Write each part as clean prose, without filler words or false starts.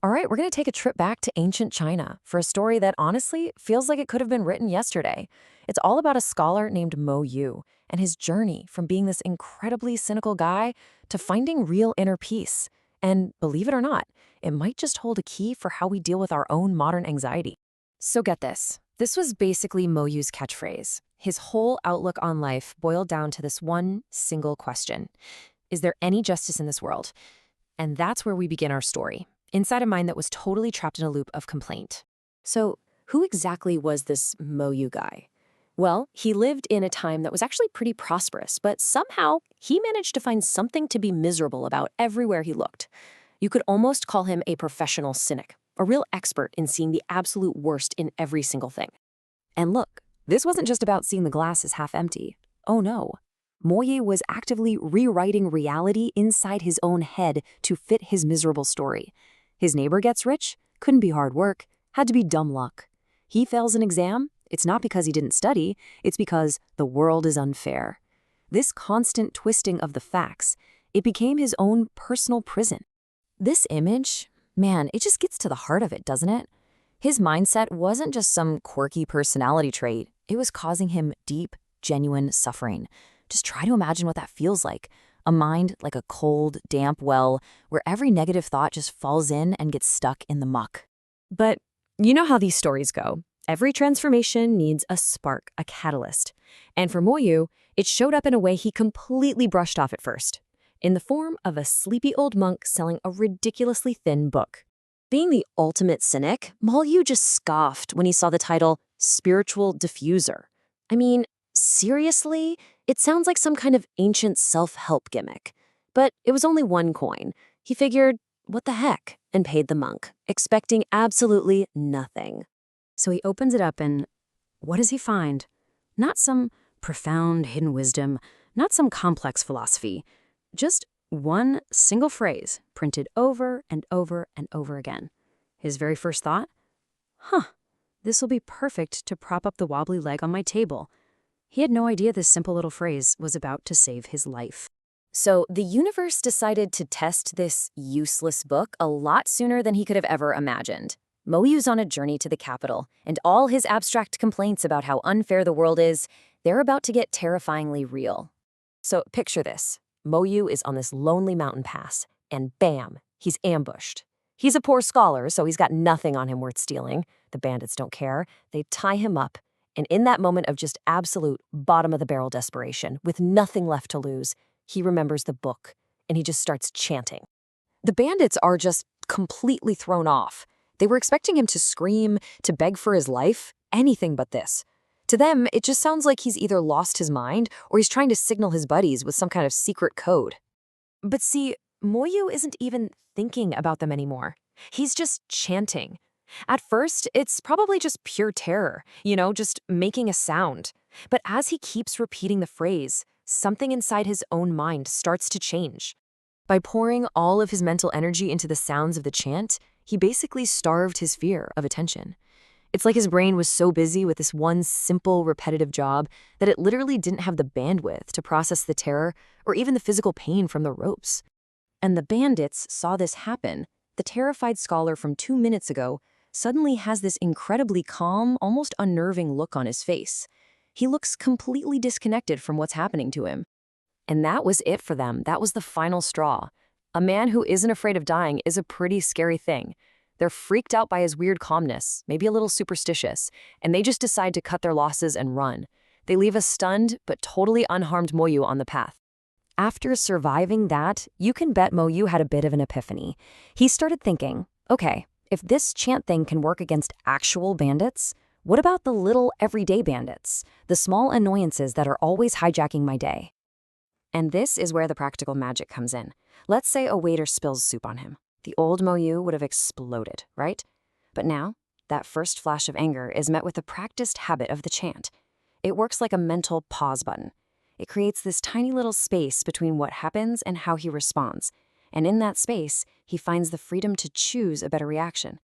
All right, we're going to take a trip back to ancient China for a story that honestly feels like it could have been written yesterday. It's all about a scholar named Mo Yu and his journey from being this incredibly cynical guy to finding real inner peace. And believe it or not, it might just hold a key for how we deal with our own modern anxiety. So get this. This was basically Mo Yu's catchphrase. His whole outlook on life boiled down to this one single question. Is there any justice in this world? And that's where we begin our story, inside a mind that was totally trapped in a loop of complaint. So, who exactly was this Moyu guy? Well, he lived in a time that was actually pretty prosperous, but somehow he managed to find something to be miserable about everywhere he looked. You could almost call him a professional cynic, a real expert in seeing the absolute worst in every single thing. And look, this wasn't just about seeing the glass as half empty. Oh no. Moye was actively rewriting reality inside his own head to fit his miserable story. His neighbor gets rich, couldn't be hard work, had to be dumb luck. He fails an exam, it's not because he didn't study, it's because the world is unfair. This constant twisting of the facts, it became his own personal prison. This image, man, it just gets to the heart of it, doesn't it? His mindset wasn't just some quirky personality trait, it was causing him deep, genuine suffering. Just try to imagine what that feels like. A mind like a cold, damp well where every negative thought just falls in and gets stuck in the muck. But you know how these stories go. Every transformation needs a spark, a catalyst. And for Moyu, it showed up in a way he completely brushed off at first, in the form of a sleepy old monk selling a ridiculously thin book. Being the ultimate cynic, Moyu just scoffed when he saw the title Spiritual Diffuser. I mean, seriously? It sounds like some kind of ancient self-help gimmick. But it was only one coin. He figured, what the heck, and paid the monk, expecting absolutely nothing. So he opens it up and what does he find? Not some profound hidden wisdom, not some complex philosophy, just one single phrase printed over and over and over again. His very first thought? This will be perfect to prop up the wobbly leg on my table. He had no idea this simple little phrase was about to save his life. So the universe decided to test this useless book a lot sooner than he could have ever imagined. Moyu's on a journey to the capital, and all his abstract complaints about how unfair the world is, they're about to get terrifyingly real. So picture this. Moyu is on this lonely mountain pass, and bam, he's ambushed. He's a poor scholar, so he's got nothing on him worth stealing. The bandits don't care. They tie him up. And in that moment of just absolute bottom-of-the-barrel desperation, with nothing left to lose, he remembers the book, and he just starts chanting. The bandits are just completely thrown off. They were expecting him to scream, to beg for his life, anything but this. To them, it just sounds like he's either lost his mind or he's trying to signal his buddies with some kind of secret code. But see, Moyu isn't even thinking about them anymore. He's just chanting. At first, it's probably just pure terror, just making a sound. But as he keeps repeating the phrase, something inside his own mind starts to change. By pouring all of his mental energy into the sounds of the chant, he basically starved his fear of attention. It's like his brain was so busy with this one simple, repetitive job that it literally didn't have the bandwidth to process the terror or even the physical pain from the ropes. And the bandits saw this happen. The terrified scholar from 2 minutes ago suddenly has this incredibly calm, almost unnerving look on his face. He looks completely disconnected from what's happening to him. And that was it for them. That was the final straw. A man who isn't afraid of dying is a pretty scary thing. They're freaked out by his weird calmness, maybe a little superstitious, and they just decide to cut their losses and run. They leave a stunned but totally unharmed Moyu on the path. After surviving that, you can bet Moyu had a bit of an epiphany. He started thinking, okay, if this chant thing can work against actual bandits, what about the little everyday bandits, the small annoyances that are always hijacking my day? And this is where the practical magic comes in. Let's say a waiter spills soup on him. The old Moyu would have exploded, right? But now, that first flash of anger is met with the practiced habit of the chant. It works like a mental pause button. It creates this tiny little space between what happens and how he responds. And in that space, he finds the freedom to choose a better reaction.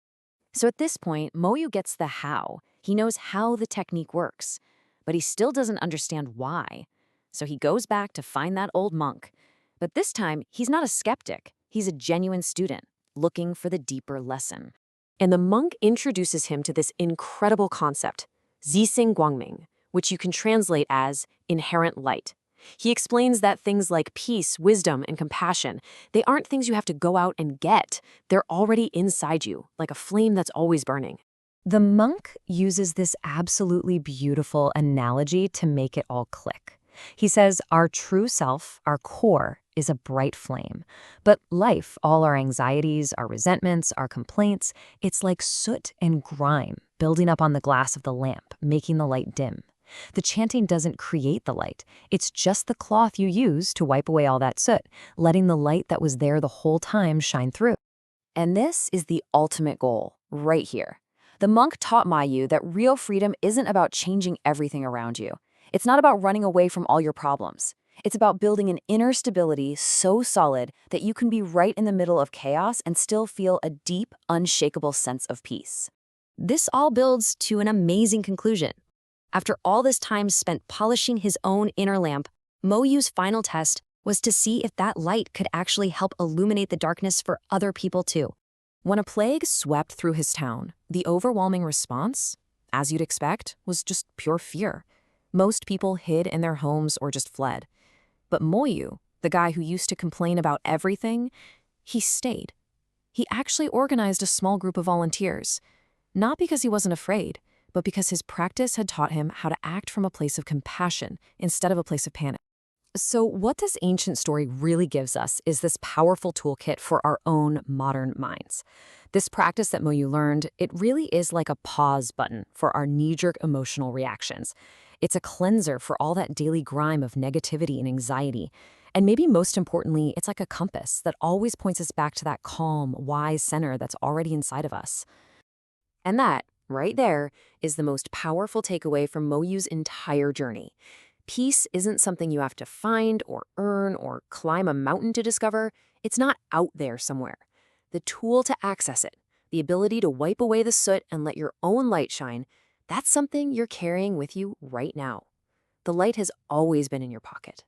So at this point, Moyu gets the how. He knows how the technique works, but he still doesn't understand why. So he goes back to find that old monk. But this time, he's not a skeptic. He's a genuine student, looking for the deeper lesson. And the monk introduces him to this incredible concept, Zixing Guangming, which you can translate as inherent light. He explains that things like peace, wisdom, and compassion, they aren't things you have to go out and get. They're already inside you, like a flame that's always burning. The monk uses this absolutely beautiful analogy to make it all click. He says our true self, our core, is a bright flame. But life, all our anxieties, our resentments, our complaints, it's like soot and grime building up on the glass of the lamp, making the light dim. The chanting doesn't create the light. It's just the cloth you use to wipe away all that soot, letting the light that was there the whole time shine through. And this is the ultimate goal, right here. The monk taught Moyu that real freedom isn't about changing everything around you. It's not about running away from all your problems. It's about building an inner stability so solid that you can be right in the middle of chaos and still feel a deep, unshakable sense of peace. This all builds to an amazing conclusion. After all this time spent polishing his own inner lamp, Moyu's final test was to see if that light could actually help illuminate the darkness for other people too. When a plague swept through his town, the overwhelming response, as you'd expect, was just pure fear. Most people hid in their homes or just fled. But Moyu, the guy who used to complain about everything, he stayed. He actually organized a small group of volunteers, not because he wasn't afraid, but because his practice had taught him how to act from a place of compassion instead of a place of panic. So what this ancient story really gives us is this powerful toolkit for our own modern minds. This practice that Moyu learned, it really is like a pause button for our knee-jerk emotional reactions. It's a cleanser for all that daily grime of negativity and anxiety. And maybe most importantly, it's like a compass that always points us back to that calm, wise center that's already inside of us. And that, right there, is the most powerful takeaway from Moyu's entire journey. Peace isn't something you have to find or earn or climb a mountain to discover. It's not out there somewhere. The tool to access it, the ability to wipe away the soot and let your own light shine, that's something you're carrying with you right now. The light has always been in your pocket.